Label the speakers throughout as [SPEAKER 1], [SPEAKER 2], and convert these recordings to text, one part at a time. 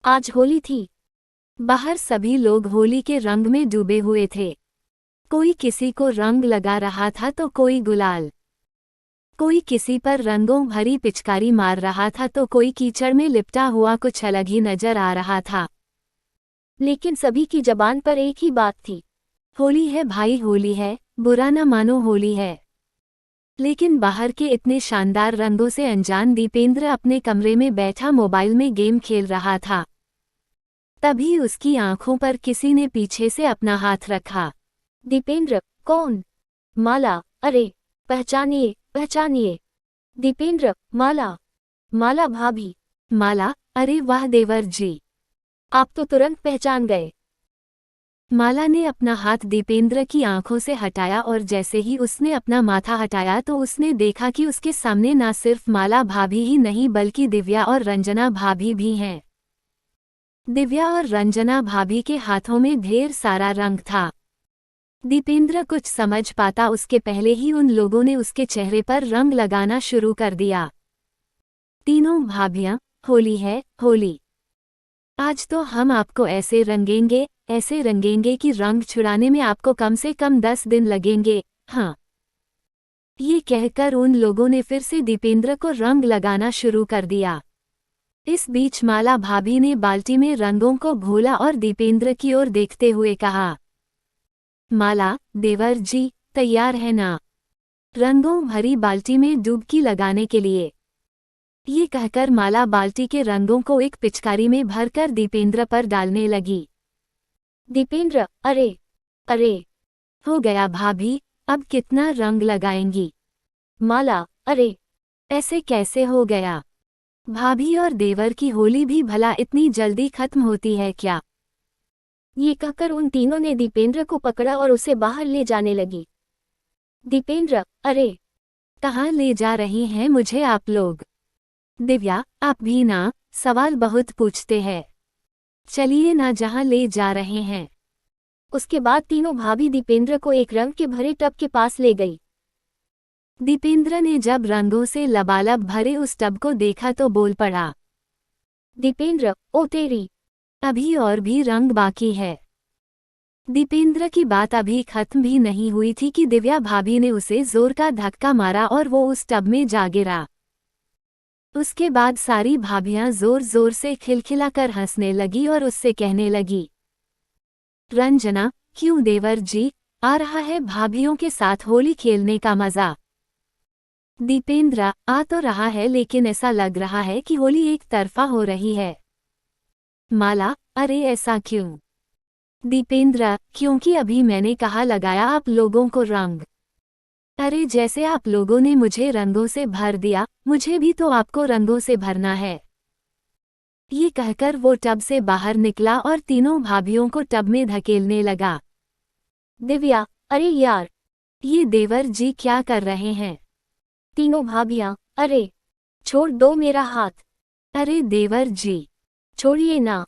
[SPEAKER 1] आज होली थी।
[SPEAKER 2] बाहर सभी लोग होली के रंग में डूबे हुए थे। कोई किसी को रंग लगा रहा था तो कोई गुलाल। कोई किसी पर रंगों भरी पिचकारी मार रहा था तो कोई कीचड़ में लिपटा हुआ कुछ अलग ही नजर आ रहा था।
[SPEAKER 1] लेकिन सभी की जबान पर एक ही बात थी।
[SPEAKER 2] होली है भाई, होली है, बुरा न मानो, होली है। लेकिन बाहर के इतने शानदार रंगों से अनजान दीपेंद्र अपने कमरे में बैठा मोबाइल में गेम खेल रहा था। तभी उसकी आंखों पर किसी ने पीछे से अपना हाथ रखा।
[SPEAKER 1] दीपेंद्र, कौन? माला, अरे पहचानिए पहचानिए। दीपेंद्र, माला, माला भाभी।
[SPEAKER 2] माला, अरे वाह देवर जी,
[SPEAKER 1] आप तो तुरंत पहचान गए।
[SPEAKER 2] माला ने अपना हाथ दीपेंद्र की आंखों से हटाया और जैसे ही उसने अपना माथा हटाया तो उसने देखा कि उसके सामने न सिर्फ माला भाभी ही नहीं बल्कि दिव्या और रंजना भाभी भी हैं। दिव्या और रंजना भाभी के हाथों में ढेर सारा रंग था। दीपेंद्र कुछ समझ पाता उसके पहले ही उन लोगों ने उसके चेहरे पर रंग लगाना शुरू कर दिया। तीनों भाभियां, होली है, होली। आज तो हम आपको ऐसे रंगेंगे कि रंग छुड़ाने में आपको कम से कम 10 दिन लगेंगे। हाँ, ये कहकर उन लोगों ने फिर से दीपेंद्र को रंग लगाना शुरू कर दिया। इस बीच माला भाभी ने बाल्टी में रंगों को घोला और दीपेंद्र की ओर देखते हुए कहा, माला, देवर जी, तैयार है ना रंगों भरी बाल्टी में डुबकी लगाने के लिए? ये कहकर माला बाल्टी के रंगों को एक पिचकारी में भरकर दीपेंद्र पर डालने लगी।
[SPEAKER 1] दीपेंद्र, अरे अरे।
[SPEAKER 2] हो गया भाभी, अब कितना रंग लगाएंगी?
[SPEAKER 1] माला, अरे
[SPEAKER 2] ऐसे कैसे हो गया? भाभी और देवर की होली भी भला इतनी जल्दी खत्म होती है क्या?
[SPEAKER 1] ये कहकर उन तीनों ने दीपेंद्र को पकड़ा और उसे बाहर ले जाने लगी। दीपेंद्र, अरे
[SPEAKER 2] कहाँ ले जा रही हैं मुझे आप लोग? दिव्या, आप भी ना सवाल बहुत पूछते हैं। चलिए ना जहाँ ले जा रहे हैं।
[SPEAKER 1] उसके बाद तीनों भाभी दीपेंद्र को एक रंग के भरे टब के पास ले गई।
[SPEAKER 2] दीपेंद्र ने जब रंगों से लबालब भरे उस टब को देखा तो बोल पड़ा,
[SPEAKER 1] दीपेंद्र, ओ तेरी,
[SPEAKER 2] अभी और भी रंग बाकी है। दीपेंद्र की बात अभी खत्म भी नहीं हुई थी कि दिव्या भाभी ने उसे जोर का धक्का मारा और वो उस टब में जा गिरा। उसके बाद सारी भाभियां जोर जोर से खिलखिलाकर हंसने लगी और उससे कहने लगी, रंजना, क्यों देवर जी, आ रहा है भाभियों के साथ होली खेलने का मजा? दीपेंद्र, आ तो रहा है लेकिन ऐसा लग रहा है कि होली एक तरफा हो रही है। माला, अरे ऐसा क्यों? दीपेंद्र, क्योंकि अभी मैंने कहा लगाया आप लोगों को रंग। अरे जैसे आप लोगों ने मुझे रंगों से भर दिया, मुझे भी तो आपको रंगों से भरना है। ये कहकर वो टब से बाहर निकला और तीनों भाभियों को टब में धकेलने लगा।
[SPEAKER 1] दिव्या, अरे यार,
[SPEAKER 2] ये देवर जी क्या कर रहे हैं?
[SPEAKER 1] तीनों भाभियां, अरे छोड़ दो मेरा हाथ।
[SPEAKER 2] अरे देवर जी,
[SPEAKER 1] छोड़िए ना।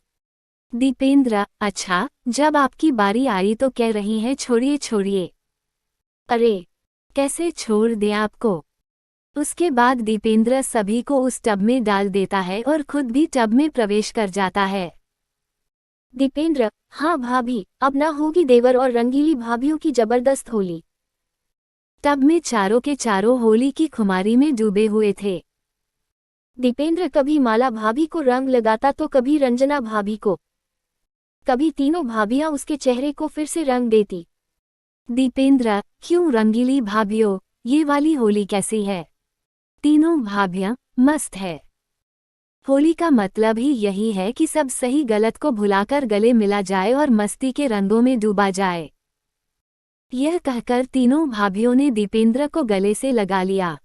[SPEAKER 2] दीपेंद्र, अच्छा, जब आपकी बारी आई तो कह रही हैं छोड़िए छोड़िए।
[SPEAKER 1] अरे
[SPEAKER 2] कैसे छोड़ दें आपको? उसके बाद दीपेंद्र सभी को उस टब में डाल देता है और खुद भी टब में प्रवेश कर जाता है।
[SPEAKER 1] दीपेंद्र, हाँ भाभी, अब ना होगी देवर और रंगीली भाभियों की जबरदस्त होली।
[SPEAKER 2] टब में चारों के चारों होली की खुमारी में डूबे हुए थे।
[SPEAKER 1] दीपेंद्र कभी माला भाभी को रंग लगाता तो कभी रंजना भाभी को, कभी तीनों भाभियां उसके चेहरे को फिर से रंग देती।
[SPEAKER 2] दीपेंद्र, क्यों रंगीली भाभियों, ये वाली होली कैसी है? तीनों भाभियां मस्त है। होली का मतलब ही यही है कि सब सही गलत को भुलाकर गले मिला जाए और मस्ती के रंगों में डूबा जाए। यह कहकर तीनों भाभियों ने दीपेंद्र को गले से लगा लिया।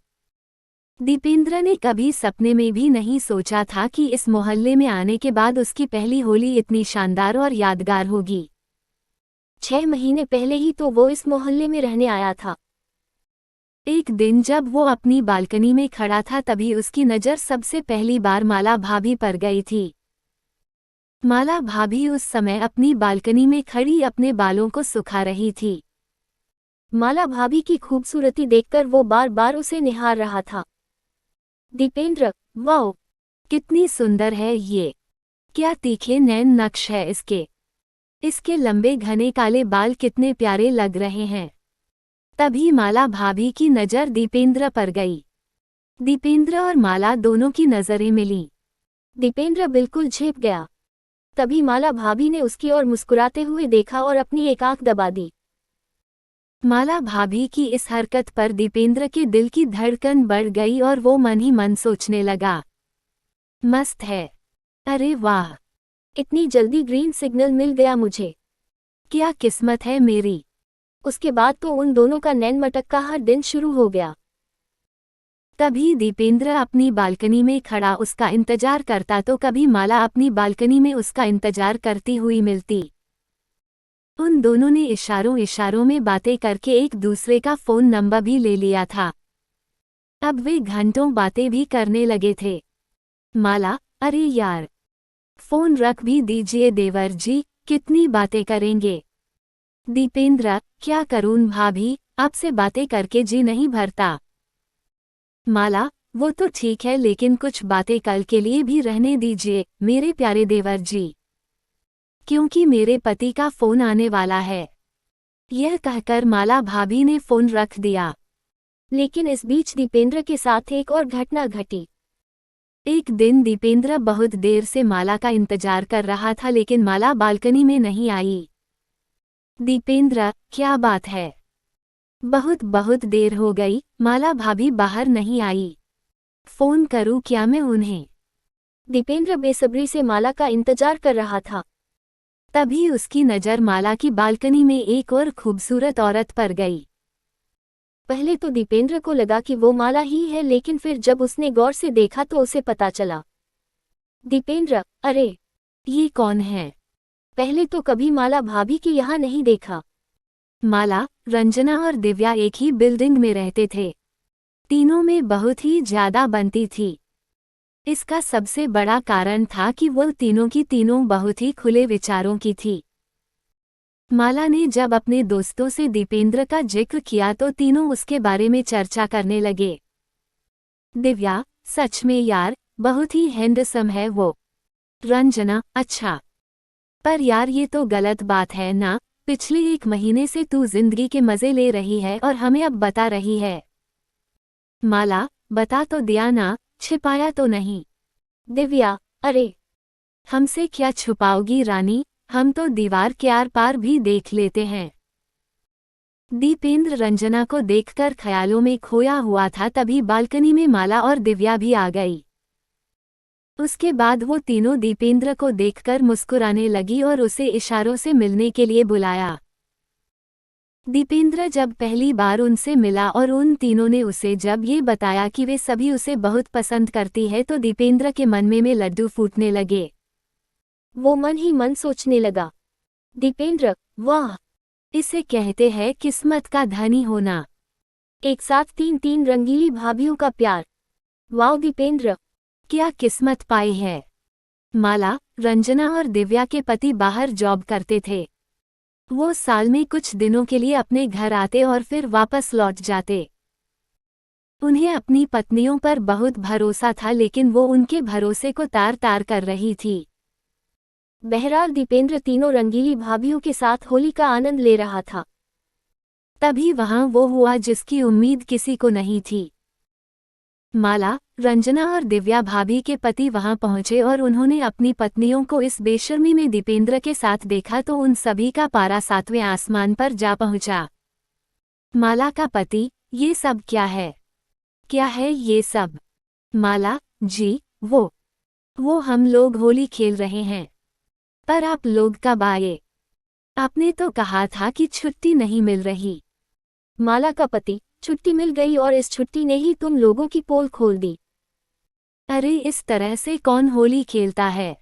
[SPEAKER 2] दीपेंद्र ने कभी सपने में भी नहीं सोचा था कि इस मोहल्ले में आने के बाद उसकी पहली होली इतनी शानदार और यादगार होगी।
[SPEAKER 1] 6 महीने पहले ही तो वो इस मोहल्ले में रहने आया था।
[SPEAKER 2] एक दिन जब वो अपनी बालकनी में खड़ा था तभी उसकी नज़र सबसे पहली बार माला भाभी पर गई थी। माला भाभी उस समय अपनी बालकनी में खड़ी अपने बालों को सुखा रही थी।
[SPEAKER 1] माला भाभी की खूबसूरती देखकर वो बार बार उसे निहार रहा था। दीपेंद्र, वाओ,
[SPEAKER 2] कितनी सुंदर है ये। क्या तीखे नैन नक्श है इसके। इसके लंबे घने काले बाल कितने प्यारे लग रहे हैं। तभी माला भाभी की नज़र दीपेंद्र पर गई। दीपेंद्र और माला दोनों की नज़रें मिलीं।
[SPEAKER 1] दीपेंद्र बिल्कुल झेप गया। तभी माला भाभी ने उसकी ओर मुस्कुराते हुए देखा और अपनी एक आंख दबा दी।
[SPEAKER 2] माला भाभी की इस हरकत पर दीपेंद्र के दिल की धड़कन बढ़ गई और वो मन ही मन सोचने लगा, मस्त है। अरे वाह,
[SPEAKER 1] इतनी जल्दी ग्रीन सिग्नल मिल गया मुझे।
[SPEAKER 2] क्या किस्मत है मेरी।
[SPEAKER 1] उसके बाद तो उन दोनों का नैन मटक्का हर दिन शुरू हो गया।
[SPEAKER 2] तभी दीपेंद्र अपनी बालकनी में खड़ा उसका इंतजार करता तो कभी माला अपनी बालकनी में उसका इंतजार करती हुई मिलती। उन दोनों ने इशारों इशारों में बातें करके एक दूसरे का फ़ोन नंबर भी ले लिया था। अब वे घंटों बातें भी करने लगे थे। माला, अरे यार, फ़ोन रख भी दीजिए देवर जी, कितनी बातें करेंगे। दीपेंद्र, क्या करूं भाभी, आपसे बातें करके जी नहीं भरता। माला, वो तो ठीक है लेकिन कुछ बातें कल के लिए भी रहने दीजिए मेरे प्यारे देवर जी, क्योंकि मेरे पति का फ़ोन आने वाला है। यह कहकर माला भाभी ने फ़ोन रख दिया।
[SPEAKER 1] लेकिन इस बीच दीपेंद्र के साथ एक और घटना घटी।
[SPEAKER 2] एक दिन दीपेंद्र बहुत देर से माला का इंतजार कर रहा था लेकिन माला बालकनी में नहीं आई। दीपेंद्र, क्या बात है? बहुत बहुत देर हो गई, माला भाभी बाहर नहीं आई। फ़ोन करूं क्या मैं उन्हें?
[SPEAKER 1] दीपेंद्र बेसब्री से माला का इंतजार कर रहा था।
[SPEAKER 2] तभी उसकी नज़र माला की बालकनी में एक और खूबसूरत औरत पर गई।
[SPEAKER 1] पहले तो दीपेंद्र को लगा कि वो माला ही है, लेकिन फिर जब उसने गौर से देखा तो उसे पता चला। दीपेंद्र, अरे
[SPEAKER 2] ये कौन है?
[SPEAKER 1] पहले तो कभी माला भाभी के यहाँ नहीं देखा।
[SPEAKER 2] माला, रंजना और दिव्या एक ही बिल्डिंग में रहते थे। तीनों में बहुत ही ज्यादा बनती थी। इसका सबसे बड़ा कारण था कि वो तीनों की तीनों बहुत ही खुले विचारों की थी। माला ने जब अपने दोस्तों से दीपेंद्र का जिक्र किया तो तीनों उसके बारे में चर्चा करने लगे। दिव्या, सच में यार, बहुत ही हैंडसम है वो। रंजना, अच्छा, पर यार ये तो गलत बात है ना, पिछले 1 महीने से तू जिंदगी के मजे ले रही है और हमें अब बता रही है। माला, बता तो दिया ना, छिपाया तो नहीं।
[SPEAKER 1] दिव्या, अरे
[SPEAKER 2] हमसे क्या छुपाओगी रानी, हम तो दीवार के आर पार भी देख लेते हैं। दीपेंद्र रंजना को देखकर ख्यालों में खोया हुआ था। तभी बालकनी में माला और दिव्या भी आ गई। उसके बाद वो तीनों दीपेंद्र को देखकर मुस्कुराने लगी और उसे इशारों से मिलने के लिए बुलाया। दीपेंद्र जब पहली बार उनसे मिला और उन तीनों ने उसे जब ये बताया कि वे सभी उसे बहुत पसंद करती है तो दीपेंद्र के मन में लड्डू फूटने लगे।
[SPEAKER 1] वो मन ही मन सोचने लगा, दीपेंद्र, वाह,
[SPEAKER 2] इसे कहते हैं किस्मत का धनी होना।
[SPEAKER 1] एक साथ 3 रंगीली भाभियों का प्यार। वाह दीपेंद्र,
[SPEAKER 2] क्या किस्मत पाई है। माला, रंजना और दिव्या के पति बाहर जॉब करते थे। वो साल में कुछ दिनों के लिए अपने घर आते और फिर वापस लौट जाते। उन्हें अपनी पत्नियों पर बहुत भरोसा था लेकिन वो उनके भरोसे को तार तार कर रही थी।
[SPEAKER 1] बहरहाल दीपेंद्र तीनों रंगीली भाभियों के साथ होली का आनंद ले रहा था।
[SPEAKER 2] तभी वहां वो हुआ जिसकी उम्मीद किसी को नहीं थी। माला, रंजना और दिव्या भाभी के पति वहां पहुंचे और उन्होंने अपनी पत्नियों को इस बेशर्मी में दीपेंद्र के साथ देखा तो उन सभी का पारा 7वें आसमान पर जा पहुंचा। माला का पति, ये सब क्या है? क्या है ये सब? माला जी, वो हम लोग होली खेल रहे हैं। पर आप लोग कब आए? आपने तो कहा था कि छुट्टी नहीं मिल रही।
[SPEAKER 1] माला का पति, छुट्टी मिल गई और इस छुट्टी ने ही तुम लोगों की पोल खोल दी।
[SPEAKER 2] अरे इस तरह से कौन होली खेलता है?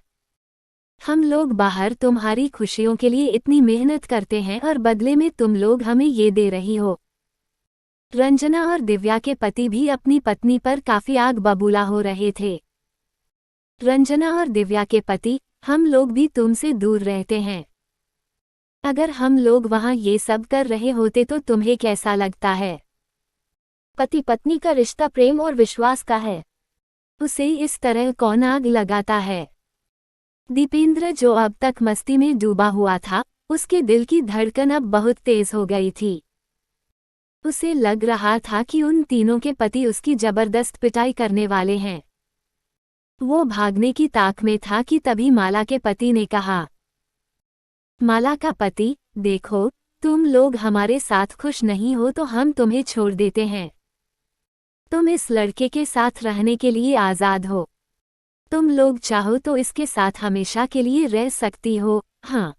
[SPEAKER 2] हम लोग बाहर तुम्हारी खुशियों के लिए इतनी मेहनत करते हैं और बदले में तुम लोग हमें ये दे रही हो। रंजना और दिव्या के पति भी अपनी पत्नी पर काफी आग बबूला हो रहे थे। रंजना और दिव्या के पति, हम लोग भी तुमसे दूर रहते हैं। अगर हम लोग वहां ये सब कर रहे होते तो तुम्हें कैसा लगता है?
[SPEAKER 1] पति पत्नी का रिश्ता प्रेम और विश्वास का है।
[SPEAKER 2] उसे इस तरह कौन आग लगाता है? दीपेंद्र जो अब तक मस्ती में डूबा हुआ था, उसके दिल की धड़कन अब बहुत तेज हो गई थी। उसे लग रहा था कि उन तीनों के पति उसकी जबरदस्त पिटाई करने वाले हैं। वो भागने की ताक में था कि तभी माला के पति ने कहा। माला का पति, देखो, तुम लोग हमारे साथ खुश नहीं हो तो हम तुम्हें छोड़ देते हैं। तुम इस लड़के के साथ रहने के लिए आज़ाद हो। तुम लोग चाहो तो इसके साथ हमेशा के लिए रह सकती हो। हाँ।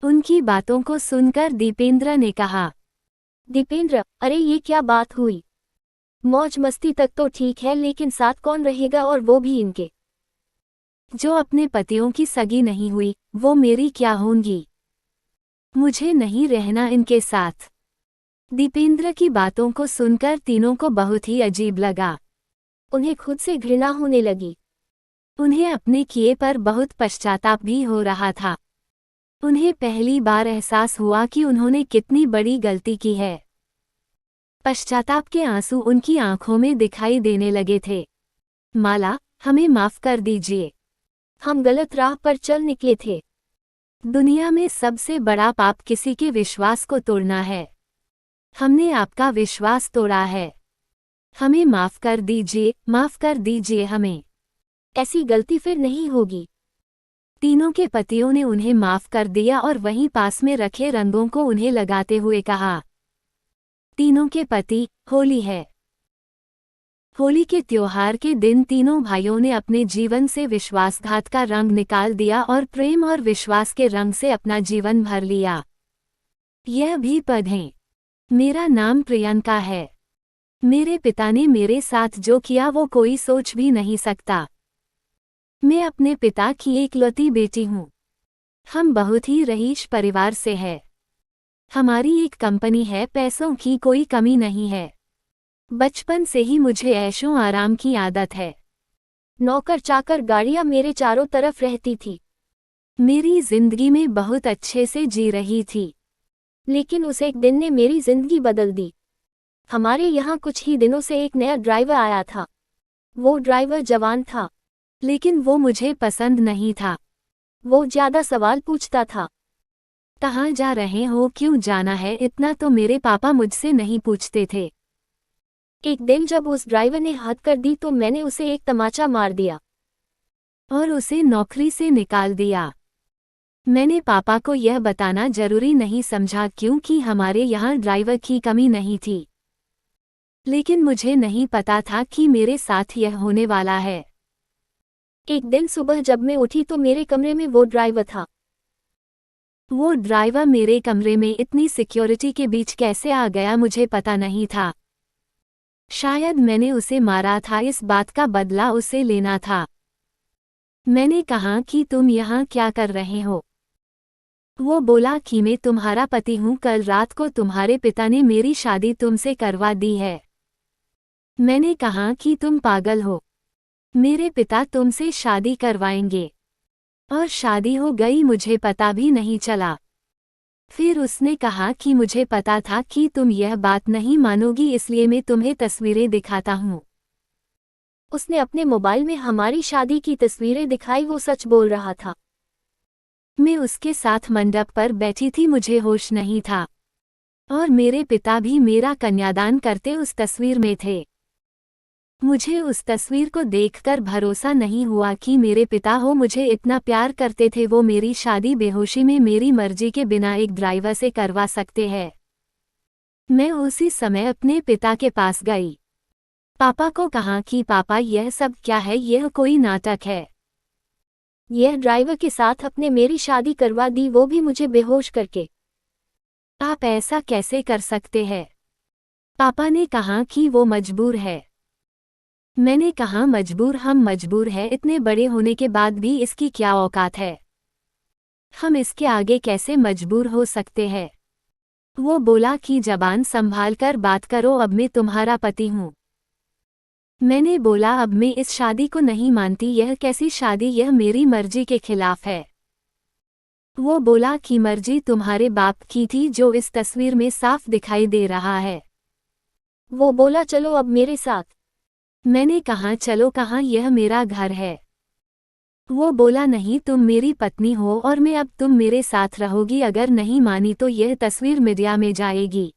[SPEAKER 2] उनकी बातों को सुनकर दीपेंद्र ने कहा।
[SPEAKER 1] दीपेंद्र, अरे ये क्या बात हुई? मौज मस्ती तक तो ठीक है, लेकिन साथ कौन रहेगा, और वो भी इनके?
[SPEAKER 2] जो अपने पतियों की सगी नहीं हुई, वो मेरी क्या होंगी? मुझे नहीं रहना इनके साथ। दीपेंद्र की बातों को सुनकर तीनों को बहुत ही अजीब लगा।
[SPEAKER 1] उन्हें खुद से घृणा होने लगी।
[SPEAKER 2] उन्हें अपने किए पर बहुत पश्चाताप भी हो रहा था। उन्हें पहली बार एहसास हुआ कि उन्होंने कितनी बड़ी गलती की है। पश्चाताप के आंसू उनकी आंखों में दिखाई देने लगे थे। माला, हमें माफ कर दीजिए।
[SPEAKER 1] हम गलत राह पर चल निकले थे।
[SPEAKER 2] दुनिया में सबसे बड़ा पाप किसी के विश्वास को तोड़ना है। हमने आपका विश्वास तोड़ा है। हमें माफ कर दीजिए हमें।
[SPEAKER 1] ऐसी गलती फिर नहीं होगी।
[SPEAKER 2] तीनों के पतियों ने उन्हें माफ कर दिया और वहीं पास में रखे रंगों को उन्हें लगाते हुए कहा। तीनों के पति, होली है। होली के त्योहार के दिन तीनों भाइयों ने अपने जीवन से विश्वासघात का रंग निकाल दिया और प्रेम और विश्वास के रंग से अपना जीवन भर लिया। यह भी पढ़ें। मेरा नाम प्रियंका है। मेरे पिता ने मेरे साथ जो किया वो कोई सोच भी नहीं सकता। मैं अपने पिता की एकलौती बेटी हूँ। हम बहुत ही रईस परिवार से हैं। हमारी एक कंपनी है, पैसों की कोई कमी नहीं है। बचपन से ही मुझे ऐशो आराम की आदत है।
[SPEAKER 1] नौकर चाकर गाड़ियां मेरे चारों तरफ रहती थी।
[SPEAKER 2] मेरी जिंदगी में बहुत अच्छे से जी रही थी।
[SPEAKER 1] लेकिन उस एक दिन ने मेरी जिंदगी बदल दी। हमारे यहाँ कुछ ही दिनों से एक नया ड्राइवर आया था। वो ड्राइवर जवान था,
[SPEAKER 2] लेकिन वो मुझे पसंद नहीं था।
[SPEAKER 1] वो ज्यादा सवाल पूछता था।
[SPEAKER 2] कहाँ जा रहे हो, क्यों जाना है, इतना तो मेरे पापा मुझसे नहीं पूछते थे।
[SPEAKER 1] एक दिन जब उस ड्राइवर ने हद कर दी तो मैंने उसे एक तमाचा मार दिया
[SPEAKER 2] और उसे नौकरी से निकाल दिया। मैंने पापा को यह बताना जरूरी नहीं समझा क्योंकि हमारे यहाँ ड्राइवर की कमी नहीं थी। लेकिन मुझे नहीं पता था कि मेरे साथ यह होने वाला है।
[SPEAKER 1] एक दिन सुबह जब मैं उठी तो मेरे कमरे में वो ड्राइवर था।
[SPEAKER 2] वो ड्राइवर मेरे कमरे में इतनी सिक्योरिटी के बीच कैसे आ गया मुझे पता नहीं था। शायद मैंने उसे मारा था, इस बात का बदला उसे लेना था। मैंने कहा कि तुम यहाँ क्या कर रहे हो? वो बोला कि मैं तुम्हारा पति हूँ, कल रात को तुम्हारे पिता ने मेरी शादी तुमसे करवा दी है। मैंने कहा कि तुम पागल हो, मेरे पिता तुमसे शादी करवाएंगे। और शादी हो गई, मुझे पता भी नहीं चला। फिर उसने कहा कि मुझे पता था कि तुम यह बात नहीं मानोगी, इसलिए मैं तुम्हें तस्वीरें दिखाता हूँ।
[SPEAKER 1] उसने अपने मोबाइल में हमारी शादी की तस्वीरें दिखाई। वो सच बोल रहा था।
[SPEAKER 2] मैं उसके साथ मंडप पर बैठी थी, मुझे होश नहीं था। और मेरे पिता भी मेरा कन्यादान करते उस तस्वीर में थे। मुझे उस तस्वीर को देखकर भरोसा नहीं हुआ कि मेरे पिता हो मुझे इतना प्यार करते थे। वो मेरी शादी बेहोशी में मेरी मर्जी के बिना एक ड्राइवर से करवा सकते हैं। मैं उसी समय अपने पिता के पास गई। पापा को कहा कि पापा यह सब क्या है, यह कोई नाटक है।
[SPEAKER 1] यह ड्राइवर के साथ अपने मेरी शादी करवा दी, वो भी मुझे बेहोश करके।
[SPEAKER 2] आप ऐसा कैसे कर सकते हैं? पापा ने कहा कि वो मजबूर है। मैंने कहा मजबूर, हम मजबूर है, इतने बड़े होने के बाद भी इसकी क्या औकात है? हम इसके आगे कैसे मजबूर हो सकते हैं? वो बोला कि जबान संभाल कर बात करो, अब मैं तुम्हारा पति हूँ। मैंने बोला अब मैं इस शादी को नहीं मानती, यह कैसी शादी, यह मेरी मर्जी के खिलाफ है। वो बोला कि मर्जी तुम्हारे बाप की थी, जो इस तस्वीर में साफ दिखाई दे रहा है।
[SPEAKER 1] वो बोला चलो अब मेरे साथ।
[SPEAKER 2] मैंने कहा चलो कहाँ, यह मेरा घर है। वो बोला, नहीं, तुम मेरी पत्नी हो और मैं अब तुम मेरे साथ रहोगी, अगर नहीं मानी तो यह तस्वीर मीडिया में जाएगी।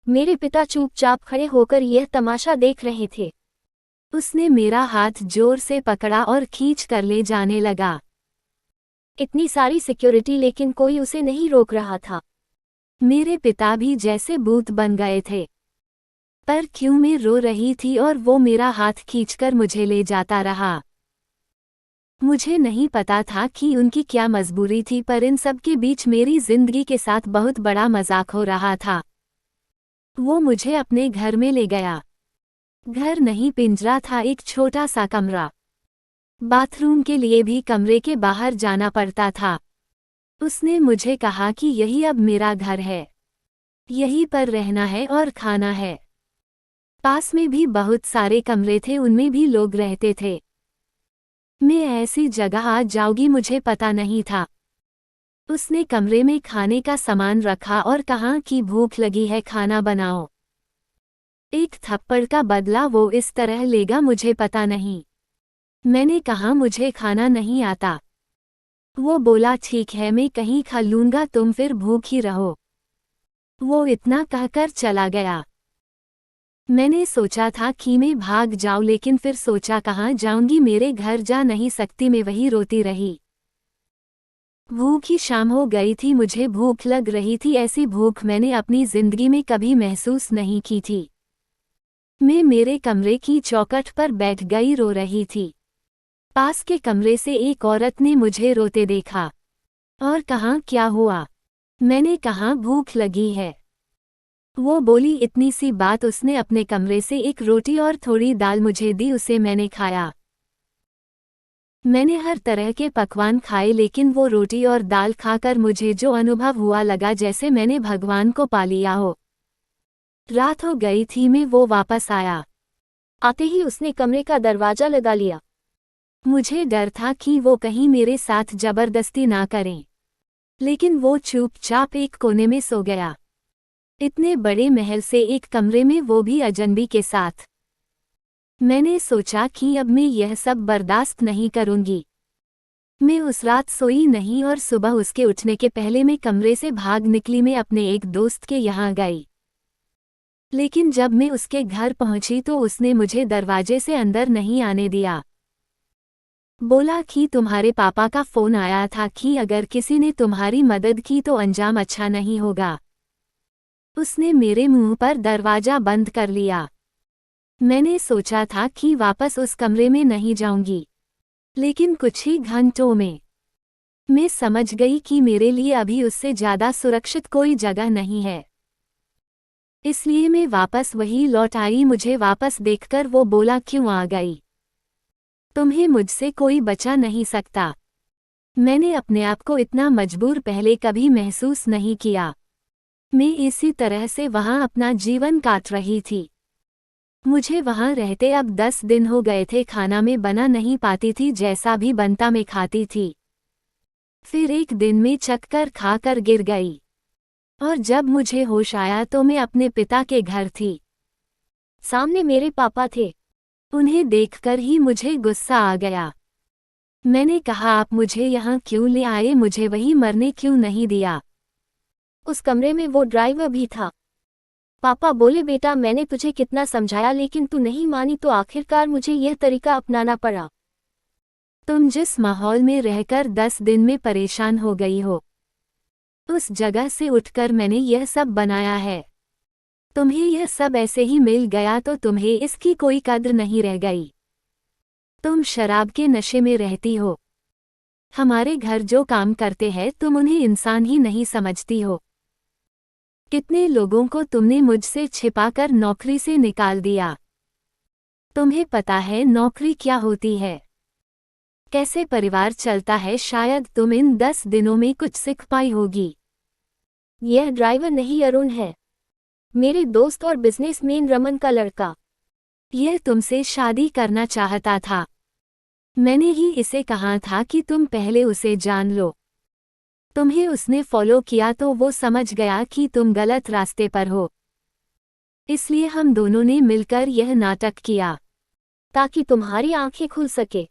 [SPEAKER 1] मेरे पिता चुपचाप खड़े होकर यह तमाशा देख रहे थे।
[SPEAKER 2] उसने मेरा हाथ जोर से पकड़ा और खींच कर ले जाने लगा।
[SPEAKER 1] इतनी सारी सिक्योरिटी लेकिन कोई उसे नहीं रोक रहा था।
[SPEAKER 2] मेरे पिता भी जैसे भूत बन गए थे। पर क्यों मैं रो रही थी और वो मेरा हाथ खींचकर मुझे ले जाता रहा। मुझे नहीं पता था कि उनकी क्या मजबूरी थी, पर इन सब के बीच मेरी जिंदगी के साथ बहुत बड़ा मजाक हो रहा था। वो मुझे अपने घर में ले गया। घर नहीं, पिंजरा था, एक छोटा सा कमरा। बाथरूम के लिए भी कमरे के बाहर जाना पड़ता था। उसने मुझे कहा कि यही अब मेरा घर है, यहीं पर रहना है और खाना है। पास में भी बहुत सारे कमरे थे, उनमें भी लोग रहते थे। मैं ऐसी जगह आ जाऊंगी मुझे पता नहीं था। उसने कमरे में खाने का सामान रखा और कहा कि भूख लगी है, खाना बनाओ। एक थप्पड़ का बदला वो इस तरह लेगा मुझे पता नहीं। मैंने कहा मुझे खाना नहीं आता। वो बोला, ठीक है, मैं कहीं खा लूंगा, तुम फिर भूख ही रहो। वो इतना कहकर चला गया। मैंने सोचा था कि मैं भाग जाऊं, लेकिन फिर सोचा कहाँ जाऊंगी, मेरे घर जा नहीं सकती, मैं वहीं रोती रही। भूख ही शाम हो गई थी, मुझे भूख लग रही थी, ऐसी भूख मैंने अपनी जिंदगी में कभी महसूस नहीं की थी। मैं मेरे कमरे की चौखट पर बैठ गई, रो रही थी। पास के कमरे से एक औरत ने मुझे रोते देखा और कहा, क्या हुआ? मैंने कहा, भूख लगी है। वो बोली, इतनी सी बात। उसने अपने कमरे से एक रोटी और थोड़ी दाल मुझे दी, उसे मैंने खाया। मैंने हर तरह के पकवान खाए, लेकिन वो रोटी और दाल खाकर मुझे जो अनुभव हुआ, लगा जैसे मैंने भगवान को पा लिया हो। रात हो गई थी, मैं वो वापस आया।
[SPEAKER 1] आते ही उसने कमरे का दरवाजा लगा लिया।
[SPEAKER 2] मुझे डर था कि वो कहीं मेरे साथ जबरदस्ती ना करें, लेकिन वो चुपचाप एक कोने में सो गया। इतने बड़े महल से एक कमरे में, वो भी अजनबी के साथ। मैंने सोचा कि अब मैं यह सब बर्दाश्त नहीं करूंगी। मैं उस रात सोई नहीं और सुबह उसके उठने के पहले मैं कमरे से भाग निकली। मैं अपने एक दोस्त के यहाँ गई, लेकिन जब मैं उसके घर पहुंची तो उसने मुझे दरवाजे से अंदर नहीं आने दिया। बोला कि तुम्हारे पापा का फोन आया था कि अगर किसी ने तुम्हारी मदद की तो अंजाम अच्छा नहीं होगा। उसने मेरे मुंह पर दरवाजा बंद कर लिया। मैंने सोचा था कि वापस उस कमरे में नहीं जाऊंगी, लेकिन कुछ ही घंटों में मैं समझ गई कि मेरे लिए अभी उससे ज्यादा सुरक्षित कोई जगह नहीं है। इसलिए मैं वापस वही लौट आई। मुझे वापस देखकर वो बोला, क्यों आ गई? तुम्हें मुझसे कोई बचा नहीं सकता। मैंने अपने आप को इतना मजबूर पहले कभी महसूस नहीं किया। मैं इसी तरह से वहां अपना जीवन काट रही थी। मुझे वहां रहते अब 10 दिन हो गए थे। खाना में बना नहीं पाती थी, जैसा भी बनता मैं खाती थी। फिर एक दिन में चक्कर खाकर गिर गई और जब मुझे होश आया तो मैं अपने पिता के घर थी।
[SPEAKER 1] सामने मेरे पापा थे।
[SPEAKER 2] उन्हें देखकर ही मुझे गुस्सा आ गया। मैंने कहा, आप मुझे यहाँ क्यों ले आए? मुझे वहीं मरने क्यों नहीं दिया?
[SPEAKER 1] उस कमरे में वो ड्राइवर भी था। पापा बोले, बेटा मैंने तुझे कितना समझाया लेकिन तू नहीं मानी, तो आखिरकार मुझे यह तरीका अपनाना पड़ा।
[SPEAKER 2] तुम जिस माहौल में रहकर 10 दिन में परेशान हो गई हो, उस जगह से उठकर मैंने यह सब बनाया है। तुम्हें यह सब ऐसे ही मिल गया तो तुम्हें इसकी कोई कद्र नहीं रह गई। तुम शराब के नशे में रहती हो। हमारे घर जो काम करते हैं तुम उन्हें इंसान ही नहीं समझती हो। कितने लोगों को तुमने मुझसे छिपाकर नौकरी से निकाल दिया। तुम्हें पता है नौकरी क्या होती है, कैसे परिवार चलता है? शायद तुम इन 10 दिनों में कुछ सीख पाई होगी।
[SPEAKER 1] यह ड्राइवर नहीं, अरुण है, मेरे दोस्त और बिजनेसमैन रमन का लड़का।
[SPEAKER 2] यह तुमसे शादी करना चाहता था। मैंने ही इसे कहा था कि तुम पहले उसे जान लो। तुम्हें उसने फॉलो किया तो वो समझ गया कि तुम गलत रास्ते पर हो। इसलिए हम दोनों ने मिलकर यह नाटक किया
[SPEAKER 1] ताकि तुम्हारी आंखें खुल सके।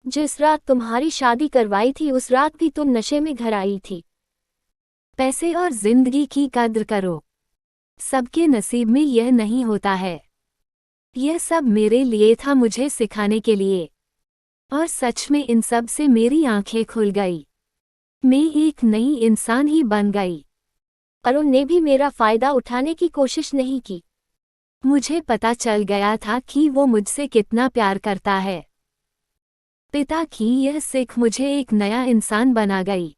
[SPEAKER 1] जिस रात तुम्हारी शादी करवाई थी उस रात भी तुम नशे में घर आई थी।
[SPEAKER 2] पैसे और जिंदगी की कद्र करो। सबके नसीब में यह नहीं होता है। यह सब मेरे लिए था, मुझे सिखाने के लिए। और सच में इन सब से मेरी आंखें खुल गई। मैं एक नई इंसान ही बन गई।
[SPEAKER 1] अरुण ने भी मेरा फायदा उठाने की कोशिश नहीं की।
[SPEAKER 2] मुझे पता चल गया था कि वो मुझसे कितना प्यार करता है। पिता की यह सीख मुझे एक नया इंसान बना गई।